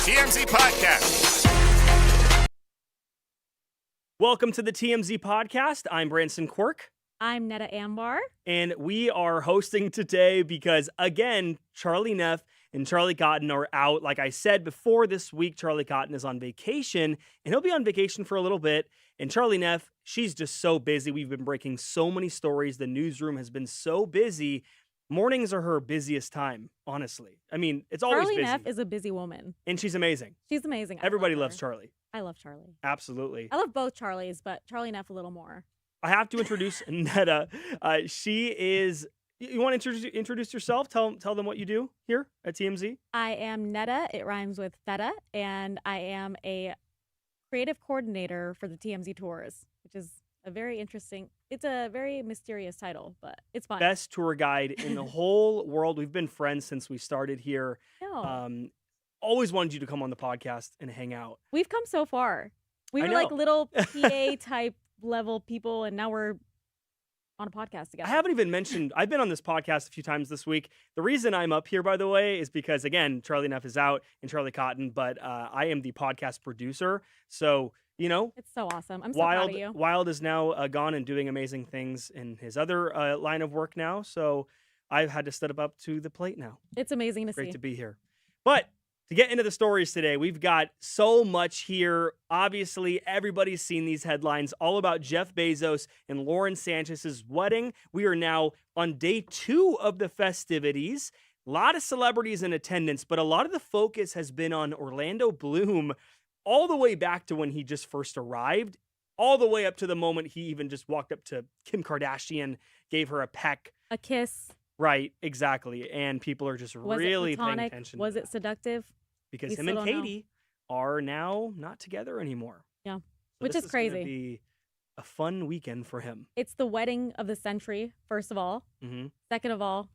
TMZ Podcast. Welcome to the TMZ Podcast. I'm Branson, Quirke. I'm Neda, Anvar. And we are hosting today because, again, Charlie Neff and Charlie Cotton are out. Like I said before, this week, Charlie Cotton is on vacation, and he'll be on vacation for a little bit. And Charlie Neff, she's just so busy. We've been breaking so many stories. The newsroom has been so busy. Mornings are her busiest time, honestly. I mean, it's always Charlie busy. Neff is a busy woman. And she's amazing. She's amazing. Everybody loves Charlie. I love Charlie. Absolutely. I love both Charlies, but Charlie Neff a little more. I have to introduce Neda. She is. You want to introduce yourself? Tell them what you do here at TMZ. I am Neda. It rhymes with feta, and I am a creative coordinator for the TMZ tours, which is a very interesting. It's a very mysterious title, but it's fun. Best tour guide in the whole world. We've been friends since we started here. No. Always wanted you to come on the podcast and hang out. We've come so far. We were like little PA type level people, and now we're on a podcast together. I haven't even mentioned, I've been on this podcast a few times this week. The reason I'm up here, by the way, is because, again, Charlie Neff is out and Charlie Cotton, but I am the podcast producer. So, you know. It's so awesome. I'm so proud of you. Wild is now gone and doing amazing things in his other line of work now. So I've had to step up to the plate now. It's amazing to see. Great to be here. But to get into the stories today, we've got so much here. Obviously, everybody's seen these headlines all about Jeff Bezos and Lauren Sanchez's wedding. We are now on day 2 of the festivities. A lot of celebrities in attendance, but a lot of the focus has been on Orlando Bloom all the way back to when he just first arrived, all the way up to the moment he even just walked up to Kim Kardashian, gave her a peck. A kiss. Right, exactly. And people are just really paying attention. Was it seductive? Because him and Katy are now not together anymore. Yeah, so which is crazy. Gonna be a fun weekend for him. It's the wedding of the century, first of all. Mm-hmm. Second of all,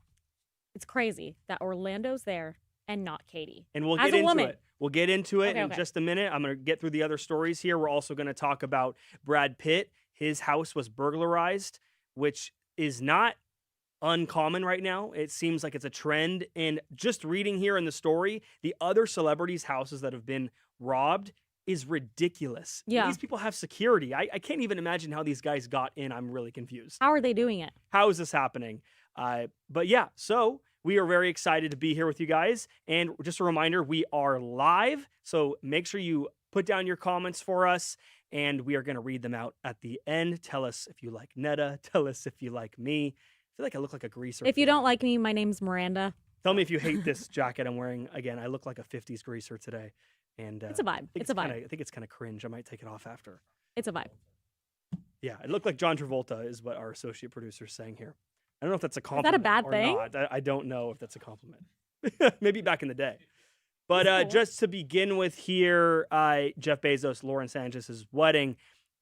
it's crazy that Orlando's there and not Katy. And we'll get into it. We'll get into it in just a minute. I'm going to get through the other stories here. We're also going to talk about Brad Pitt. His house was burglarized, which is not uncommon right now. It seems like it's a trend. And just reading here in the story, the other celebrities' houses that have been robbed is ridiculous. Yeah. These people have security. I can't even imagine how these guys got in. I'm really confused. How are they doing it? How is this happening? But yeah, so we are very excited to be here with you guys. And just a reminder, we are live. So make sure you put down your comments for us, and we are going to read them out at the end. Tell us if you like Neda. Tell us if you like me. I feel like I look like a greaser. If you don't like me, my name's Miranda. Tell me if you hate this jacket I'm wearing. Again, I look like a 50s greaser today. And it's a vibe. It's a vibe. I think it's kind of cringe. I might take it off after. It's a vibe. Yeah, it looked like John Travolta is what our associate producer is saying here. I don't know if that's a compliment. Is that a bad thing? Not. I don't know if that's a compliment. Maybe back in the day. But cool. Just to begin with here, Jeff Bezos, Lauren Sanchez's wedding.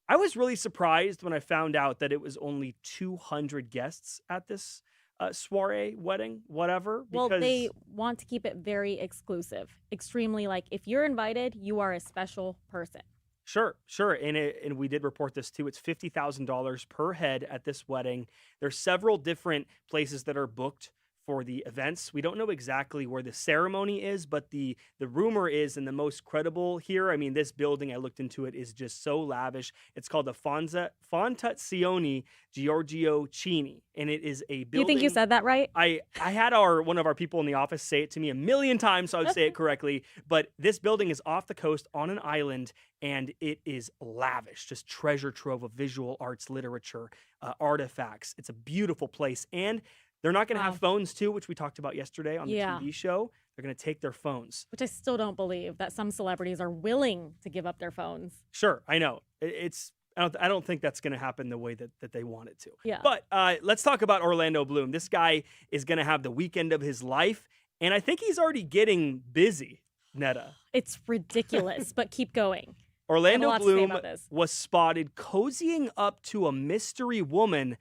I was really surprised when I found out that it was only 200 guests at this soiree, wedding, whatever. Well, they want to keep it very exclusive. Extremely, like, if you're invited, you are a special person. Sure. And we did report this too. It's $50,000 per head at this wedding. There's several different places that are booked for the events. We don't know exactly where the ceremony is, but the rumor is, and the most credible here, I mean, this building, I looked into it, is just so lavish. It's called the Fondazione Giorgio Cini, and it is a building. You think you said that right? I had one of our people in the office say it to me a million times, so I would say it correctly, but this building is off the coast on an island, and it is lavish, just treasure trove of visual arts, literature, artifacts. It's a beautiful place, and they're not going to have phones, too, which we talked about yesterday on the TV show. They're going to take their phones. Which I still don't believe that some celebrities are willing to give up their phones. Sure, I know. I don't think that's going to happen the way that they want it to. Yeah. But let's talk about Orlando Bloom. This guy is going to have the weekend of his life, and I think he's already getting busy, Neda. It's ridiculous, but keep going. Orlando Bloom was spotted cozying up to a mystery woman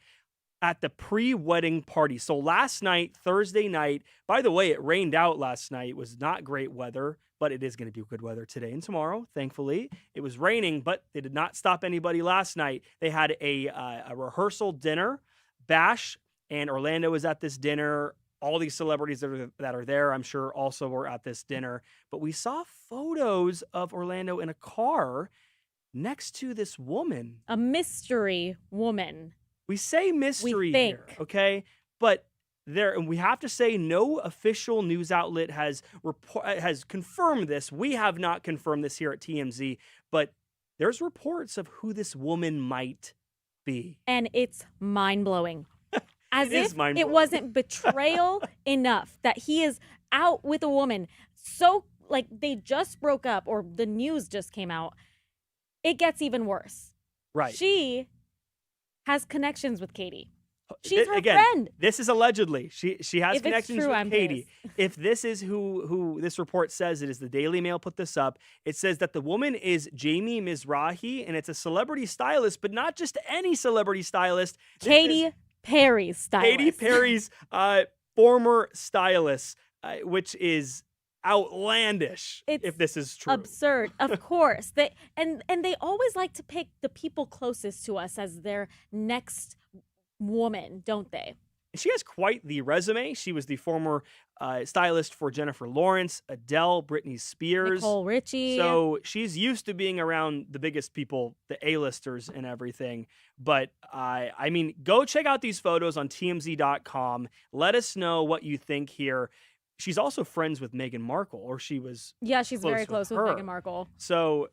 at the pre-wedding party. So last night, Thursday night, by the way, it rained out last night. It was not great weather, but it is going to be good weather today and tomorrow, thankfully. It was raining, but they did not stop anybody last night. They had a rehearsal dinner, bash, and Orlando was at this dinner. all these celebrities that are there, I'm sure, also were at this dinner. But we saw photos of Orlando in a car next to this woman. A mystery woman. We say mystery here, think. okay? But and we have to say no official news outlet has confirmed this. We have not confirmed this here at TMZ, but there's reports of who this woman might be. And it's mind-blowing. As if mind-blowing. it wasn't betrayal enough that he is out with a woman. So, like, they just broke up or the news just came out. It gets even worse. Right. She has connections with Katy. She's her Again, friend. This is allegedly. She has If connections it's true, with I'm Katy. pissed. If this is who this report says it is, the Daily Mail put this up. It says that the woman is Jamie Mizrahi, and it's a celebrity stylist, but not just any celebrity stylist. Katy Perry's stylist. Katy Perry's former stylist, which is outlandish. It's if this is true, absurd. Of course, they always like to pick the people closest to us as their next woman, don't they? She has quite the resume. She was the former stylist for Jennifer Lawrence, Adele, Britney Spears, Nicole Richie. So she's used to being around the biggest people, the A-listers and everything. But I mean, go check out these photos on TMZ.com. Let us know what you think here. She's also friends with Meghan Markle, or she was. Yeah, she's very close with Meghan Markle. So,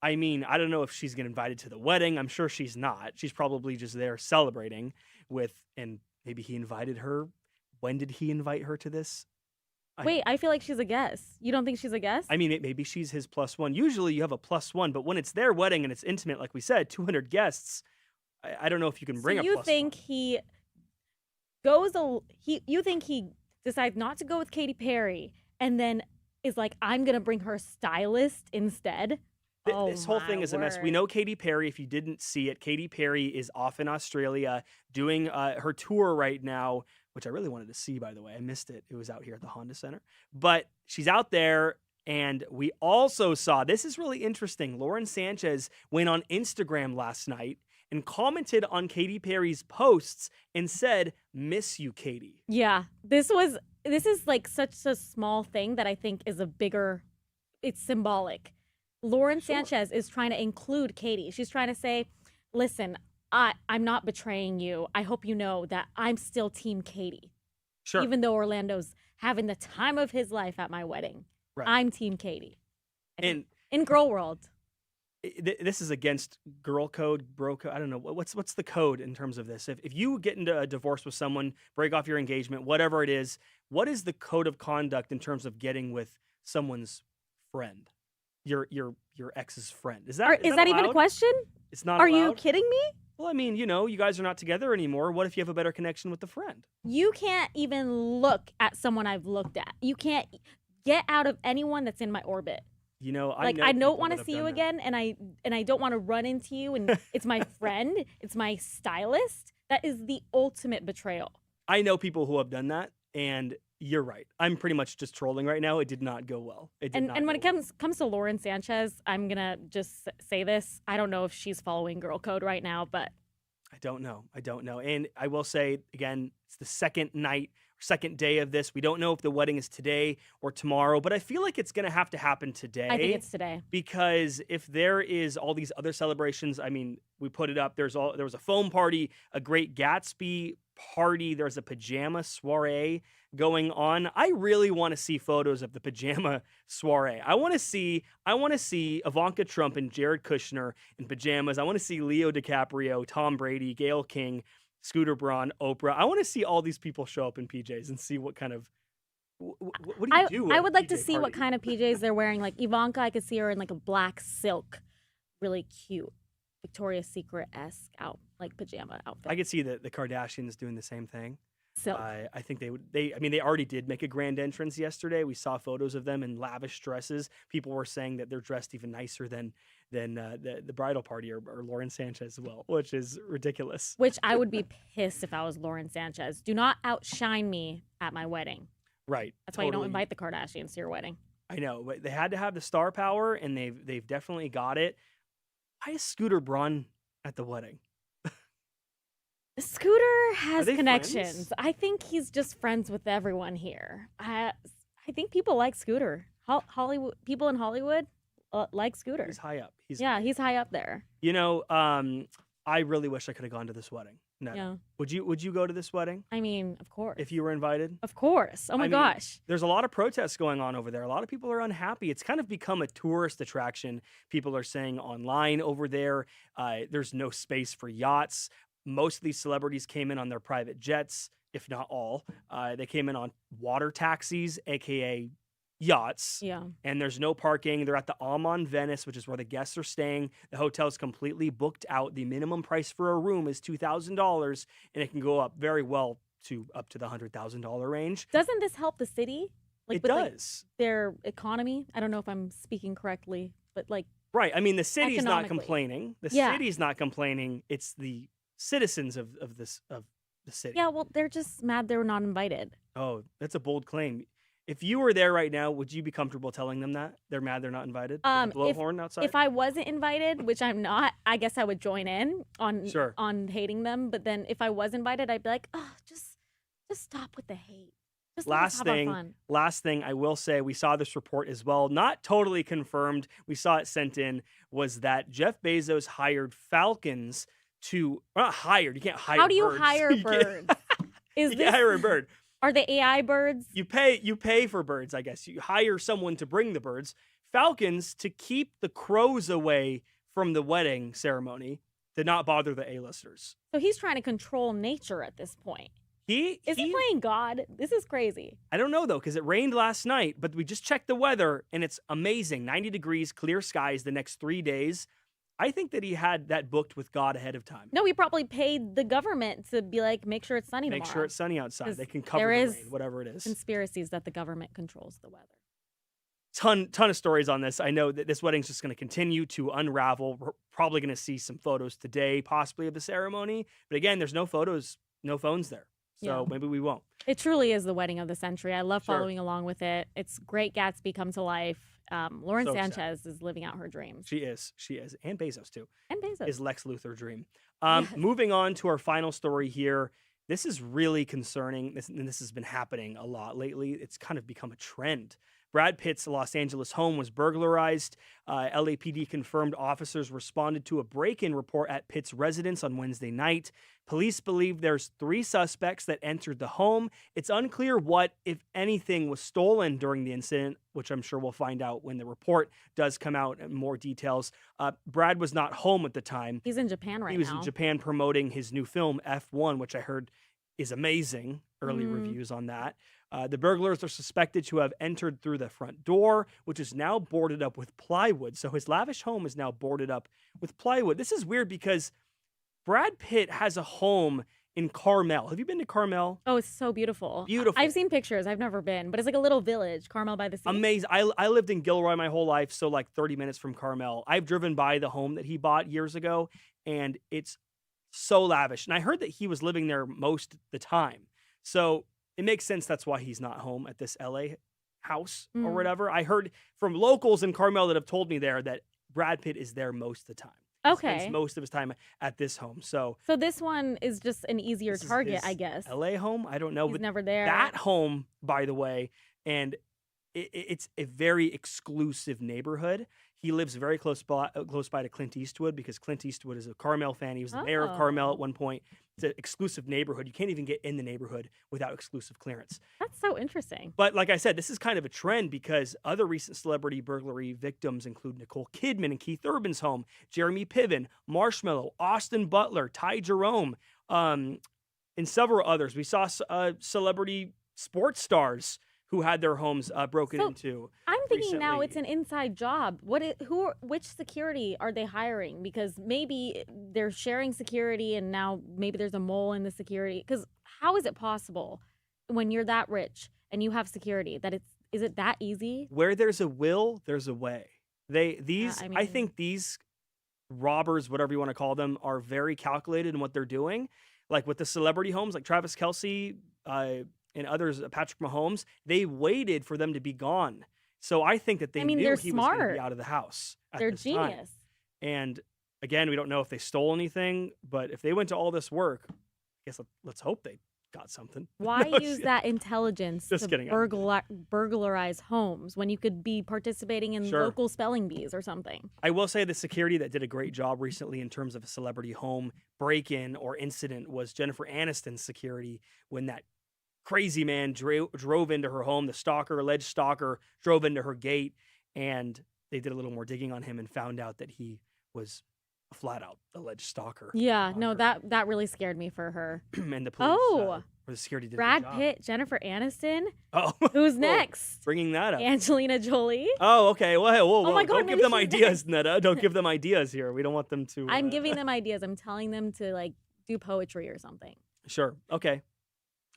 I mean, I don't know if she's getting invited to the wedding. I'm sure she's not. She's probably just there celebrating with, and maybe he invited her. When did he invite her to this? Wait, I feel like she's a guest. You don't think she's a guest? I mean, maybe she's his +1. Usually you have a +1, but when it's their wedding and it's intimate, like we said, 200 guests, I don't know if you can bring a +1. You think he goes, you think he decides not to go with Katy Perry and then is like, I'm going to bring her stylist instead? This whole thing is a mess. We know Katy Perry, if you didn't see it, Katy Perry is off in Australia doing her tour right now, which I really wanted to see, by the way. I missed it. It was out here at the Honda Center. But she's out there, and we also saw, this is really interesting, Lauren Sanchez went on Instagram last night and commented on Katy Perry's posts and said, "Miss you, Katy." Yeah, this is like such a small thing that I think is it's symbolic. Lauren Sanchez is trying to include Katy. She's trying to say, listen, I'm not betraying you. I hope you know that I'm still Team Katy. Sure. Even though Orlando's having the time of his life at my wedding. Right. I'm Team Katy. And in girl world. This is against girl code, bro code. I don't know. What's the code in terms of this? If you get into a divorce with someone, break off your engagement, whatever it is, what is the code of conduct in terms of getting with someone's friend? Your ex's friend. Is that even a question? It's not Are allowed? you kidding me? Well, I mean, you guys are not together anymore. What if you have a better connection with the friend? You can't even look at someone I've looked at. You can't get out of anyone that's in my orbit. I don't want to see you again, and I don't want to run into you, and it's my friend, it's my stylist. That is the ultimate betrayal. I know people who have done that, and you're right. I'm pretty much just trolling right now. It did not go well. And when it comes to Lauren Sanchez, I'm gonna just say this. I don't know if she's following girl code right now, but I don't know. And I will say again, it's the second day of this. We don't know if the wedding is today or tomorrow, but I feel like it's gonna have to happen today. I think it's today. Because if there is all these other celebrations, I mean, we put it up. There was a foam party, a Great Gatsby party. There's a pajama soiree going on. I really want to see photos of the pajama soiree. I want to see Ivanka Trump and Jared Kushner in pajamas. I want to see Leo DiCaprio, Tom Brady, Gayle King, Scooter Braun, Oprah. I want to see all these people show up in PJs and see what kind of what do you do? I would like to see party? what kind of PJs they're wearing. Like Ivanka, I could see her in like a black silk, really cute Victoria's Secret-esque pajama outfit. I could see the Kardashians doing the same thing. Silk. I think they already did make a grand entrance yesterday. We saw photos of them in lavish dresses. People were saying that they're dressed even nicer than the bridal party or Lauren Sanchez as well, which is ridiculous. Which I would be pissed if I was Lauren Sanchez. Do not outshine me at my wedding. Right. That's why you don't invite the Kardashians to your wedding. I know, but they had to have the star power, and they've definitely got it. Why is Scooter Braun at the wedding? Scooter has they connections. friends? I think he's just friends with everyone here. I think people like Scooter. Hollywood people in Hollywood like Scooter. He's high up. He's high up there. You know, I really wish I could have gone to this wedding. No. Yeah. Would you go to this wedding I mean, of course. if you were invited? Of course. Oh my gosh. There's a lot of protests going on over there. A lot of people are unhappy. It's kind of become a tourist attraction. People are saying online over there. There's no space for yachts. Most of these celebrities came in on their private jets, if not all. They came in on water taxis, aka yachts. Yeah. And there's no parking. They're at the Almond Venice, which is where the guests are staying. The hotel is completely booked out. The minimum price for a room is $2,000, and it can go up very well to up to the $100,000 range. Doesn't this help the city? It does. Their economy? I don't know if I'm speaking correctly, but right. I mean, the city's not economically. complaining. The Yeah. city's not complaining. It's the citizens of the city. yeah, well, they're just mad they were not invited. Oh, that's a bold claim. If you were there right now, would you be comfortable telling them that they're mad they're not invited? With a blowhorn outside. If I wasn't invited, which I'm not, I guess I would join in on hating them. But then if I was invited, I'd be like, oh, just stop with the hate. Just let us have our fun. Last thing I will say, we saw this report as well, not totally confirmed. We saw it sent in, was that Jeff Bezos hired Falcons to not hired. You can't hire. How do you birds. hire birds? You can't hire a bird. Are they AI birds? You pay for birds, I guess. You hire someone to bring the birds. Falcons to keep the crows away from the wedding ceremony, to not bother the A-listers. So he's trying to control nature at this point. Is he playing God? This is crazy. I don't know, though, because it rained last night, but we just checked the weather, and it's amazing. 90 degrees, clear skies the next 3 days. I think that he had that booked with God ahead of time. No, he probably paid the government to be like, make sure it's sunny tomorrow. Make sure it's sunny outside. They can cover the rain, whatever it is. Conspiracies that the government controls the weather. Ton of stories on this. I know that this wedding's just going to continue to unravel. We're probably going to see some photos today, possibly, of the ceremony. But again, there's no photos, no phones there. So maybe we won't. It truly is the wedding of the century. I love following along with it. It's great Gatsby come to life. Lauren Sanchez is living out her dreams. She is. And Bezos, too. And Bezos. His Lex Luthor dream. Yes. Moving on to our final story here. This is really concerning. This has been happening a lot lately. It's kind of become a trend. Brad Pitt's Los Angeles home was burglarized. LAPD confirmed officers responded to a break-in report at Pitt's residence on Wednesday night. Police believe there's 3 suspects that entered the home. It's unclear what, if anything, was stolen during the incident, which I'm sure we'll find out when the report does come out in more details. Brad was not home at the time. He's in Japan right now. He was in Japan promoting his new film, F1, which I heard is amazing. Early reviews on that. The burglars are suspected to have entered through the front door, which is now boarded up with plywood. So his lavish home is now boarded up with plywood. This is weird because Brad Pitt has a home in Carmel. Have you been to Carmel? Oh, it's so beautiful. Beautiful. I've seen pictures. I've never been, but it's like a little village, Carmel by the sea. Amazing. I lived in Gilroy my whole life, so like 30 minutes from Carmel. I've driven by the home that he bought years ago, and it's so lavish. And I heard that he was living there most of the time. So it makes sense that's why he's not home at this LA house or whatever. I heard from locals in Carmel that have told me there that Brad Pitt is there most of the time. Okay. He spends most of his time at this home. So this one is just an easier target, I guess. LA home? I don't know. He's but never there. That home, by the way, and it's a very exclusive neighborhood. He lives very close by to Clint Eastwood because Clint Eastwood is a Carmel fan. He was the mayor of Carmel at one point. It's an exclusive neighborhood. You can't even get in the neighborhood without exclusive clearance. That's so interesting. But like I said, this is kind of a trend because other recent celebrity burglary victims include Nicole Kidman and Keith Urban's home, Jeremy Piven, Marshmello, Austin Butler, Ty Jerome, and several others. We saw celebrity sports stars who had their homes broken into. I'm thinking recently. now it's an inside job. Which security are they hiring? Because maybe they're sharing security and now maybe there's a mole in the security. Because how is it possible when you're that rich and you have security is it that easy? Where there's a will, there's a way. I think these robbers, whatever you want to call them, are very calculated in what they're doing. Like with the celebrity homes, like Travis Kelce, and others, Patrick Mahomes, they waited for them to be gone. So I think that they knew they're he smart. was going to be out of the house. They're genius. Time. And again, we don't know if they stole anything, but if they went to all this work, guess let's hope they got something. Why No, use that intelligence Just to kidding. burglarize homes when you could be participating in Sure. local spelling bees or something? I will say the security that did a great job recently in terms of a celebrity home break-in or incident was Jennifer Aniston's security when that crazy man drove into her home. The alleged stalker, drove into her gate, and they did a little more digging on him and found out that he was a flat-out alleged stalker. Yeah, on no, her. that really scared me for her. And the police Oh, or the security did a Brad good job. Pitt, Jennifer Aniston. Oh, Who's Whoa, next? bringing that up. Angelina Jolie. Oh, okay. Well, hey, whoa. my God, Don't give maybe them she's ideas, Neda. Don't give them ideas here. We don't want them to. I'm giving them ideas. I'm telling them to like do poetry or something. Sure. Okay.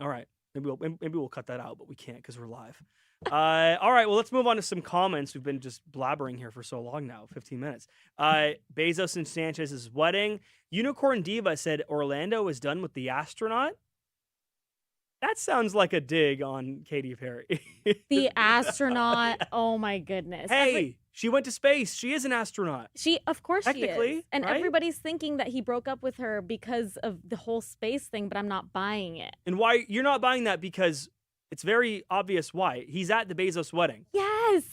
All right. Maybe we'll cut that out, but we can't because we're live. All right. Well, let's move on to some comments. We've been just blabbering here for so long now, 15 minutes. Bezos and Sanchez's wedding. Unicorn Diva said Orlando is done with the astronaut. That sounds like a dig on Katy Perry. The astronaut. Oh my goodness. Hey, she went to space. She is an astronaut. Of course she is. Technically, And right? everybody's thinking that he broke up with her because of the whole space thing, but I'm not buying it. And why you're not buying that? Because it's very obvious why. He's at the Bezos wedding. Yes.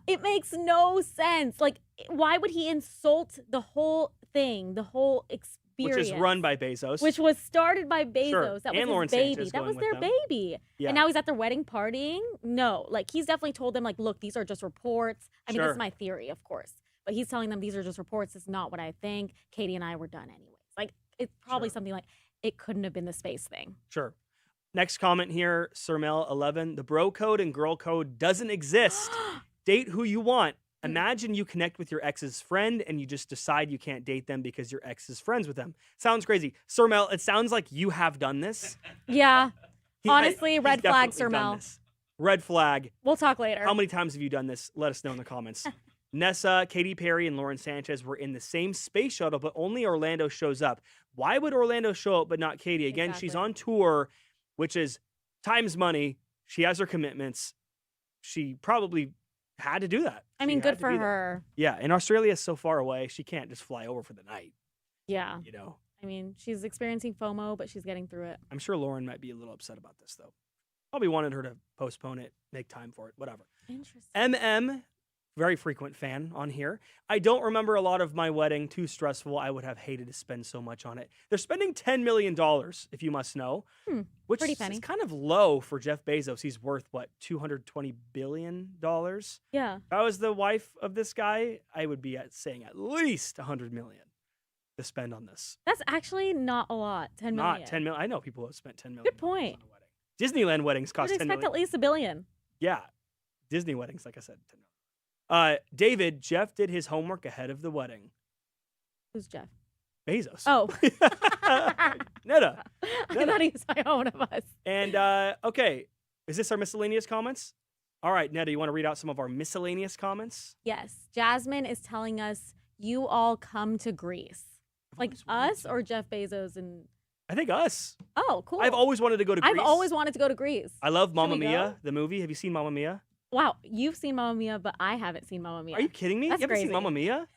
It makes no sense. Like, why would he insult the whole thing, the whole experience? Which is run by Bezos. Which was started by Bezos. Sure. That And was Lauren his baby. Sanchez That going was with their them. baby. Yeah. And now he's at their wedding partying. No, like he's definitely told them, like, look, these are just reports. I mean, this Sure. is my theory, of course. But he's telling them these are just reports. It's not what I think. Katie and I were done anyways. Like, it's probably Sure. something like it couldn't have been the space thing. Sure. Next comment here, Sirmel11. The bro code and girl code doesn't exist. Date who you want. Imagine you connect with your ex's friend and you just decide you can't date them because your ex is friends with them. Sounds crazy. Sirmel, it sounds like you have done this. Yeah. Honestly, he's red flag, definitely done Sirmel. this. Red flag. We'll talk later. How many times have you done this? Let us know in the comments. Nessa, Katy Perry, and Lauren Sanchez were in the same space shuttle, but only Orlando shows up. Why would Orlando show up but not Katy? Again, she's Exactly. on tour, which is time's money. She has her commitments. She probably had to do that. I She mean, had good to for be there. her. Yeah, and Australia is so far away. She can't just fly over for the night, Yeah. you know. I mean, she's experiencing FOMO, but she's getting through it. I'm sure Lauren might be a little upset about this, though. Probably wanted her to postpone it, make time for it, whatever. Interesting. MM, very frequent fan on here. I don't remember a lot of my wedding. Too stressful. I would have hated to spend so much on it. They're spending $10 million, if you must know, which pretty is penny. kind of low for Jeff Bezos. He's worth, what, $220 billion? If Yeah. I was the wife of this guy, I would be saying at least $100 million to spend on this. That's actually not a lot. 10 million. Not $10 million. I know people who have spent $10 million. Good point. On a wedding. Disneyland weddings cost You'd $10 expect million. at least $1 billion. Yeah. Disney weddings, like I said, $10 million. David, Jeff did his homework ahead of the wedding. Who's Jeff? Bezos. Oh. Neda. I thought he was my own of us. And, okay. Is this our miscellaneous comments? All right, Neda, you want to read out some of our miscellaneous comments? Yes. Jasmine is telling us, you all come to Greece. Like always wanted us to. or Jeff Bezos and... I think us. Oh, cool. I've always wanted to go to Greece. I've always wanted to go to Greece. I love Mamma we go? Mia, the movie. Have you seen Mamma Mia? Wow, you've seen Mamma Mia, but I haven't seen Mamma Mia. Are you kidding me? That's You haven't seen crazy. Mamma Mia?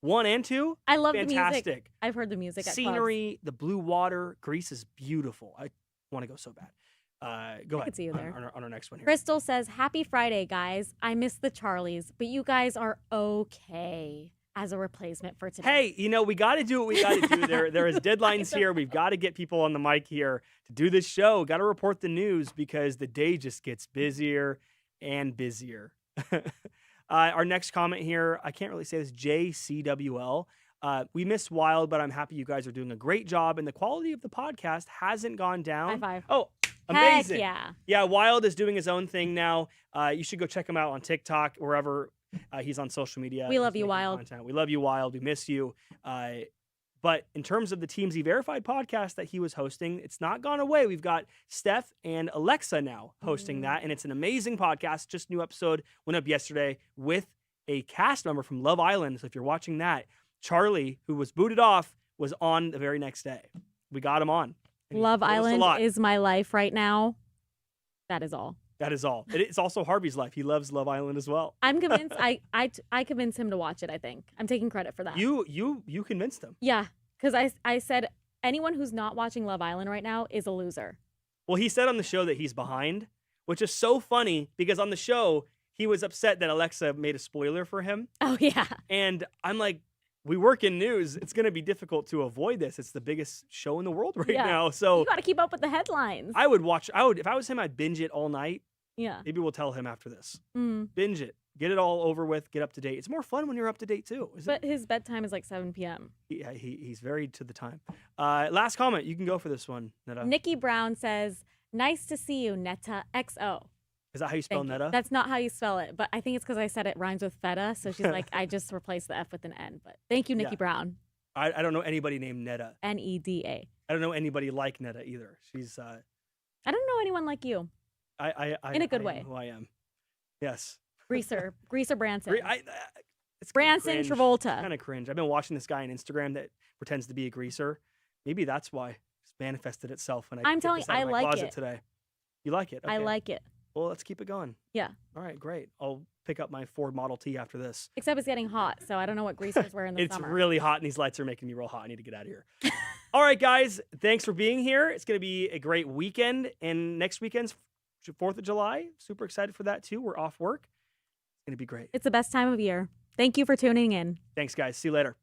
1 and 2? I love the music. Fantastic. I've heard the music at clubs. Scenery, the blue water. Greece is beautiful. I want to go so bad. Go ahead. could see you there. On our next one here. Crystal says, happy Friday, guys. I miss the Charlies, but you guys are okay as a replacement for today. Hey, you know, we got to do what we got to do. There is deadlines here. We've got to get people on the mic here to do this show. Got to report the news because the day just gets busier and busier. Our next comment here, I can't really say this, JCWL. We miss Wild, but I'm happy you guys are doing a great job, and the quality of the podcast hasn't gone down. High five. Oh, amazing. Heck yeah. Yeah, Wild is doing his own thing now. You should go check him out on TikTok, wherever he's on social media. We love He's you, making Wild. content. We love you, Wild. We miss you. But in terms of the TMZ Verified podcast that he was hosting, it's not gone away. We've got Steph and Alexa now hosting that, and it's an amazing podcast. Just new episode went up yesterday with a cast member from Love Island. So if you're watching that, Charlie, who was booted off, was on the very next day. We got him on. And he Love told us a Island lot. is my life right now. That is all. That is all. It's also Harvey's life. He loves Love Island as well. I'm convinced. I convinced him to watch it. I think I'm taking credit for that. You convinced him. Yeah, because I said anyone who's not watching Love Island right now is a loser. Well, he said on the show that he's behind, which is so funny because on the show, he was upset that Alexa made a spoiler for him. Oh, yeah. And I'm like, we work in news. It's going to be difficult to avoid this. It's the biggest show in the world right now. So you got to keep up with the headlines. if I was him, I'd binge it all night. Yeah. Maybe we'll tell him after this. Mm. Binge it. Get it all over with. Get up to date. It's more fun when you're up to date too. But his bedtime is like 7 p.m. Yeah, he's very to the time. Last comment. You can go for this one, Neda. Nikki Brown says, "Nice to see you, Neta XO." Is that how you spell Thank you. Neda? That's not how you spell it, but I think it's because I said it rhymes with feta. So she's like, I just replaced the F with an N. But thank you, Nikki Brown. I don't know anybody named Neda. Neda. I don't know anybody like Neda either. She's. I don't know anyone like you. In a good way. Am who I am. Yes. Greaser Branson. It's Branson cringe. Travolta. Kind of cringe. I've been watching this guy on Instagram that pretends to be a greaser. Maybe that's why it's manifested itself when I'm telling you, I like closet it today. You like it? Okay. I like it. Well, let's keep it going. Yeah. All right, great. I'll pick up my Ford Model T after this. Except it's getting hot, so I don't know what greasers wear in the summer. It's really hot, and these lights are making me real hot. I need to get out of here. All right, guys. Thanks for being here. It's going to be a great weekend, and next weekend's 4th of July. Super excited for that, too. We're off work. It's going to be great. It's the best time of year. Thank you for tuning in. Thanks, guys. See you later.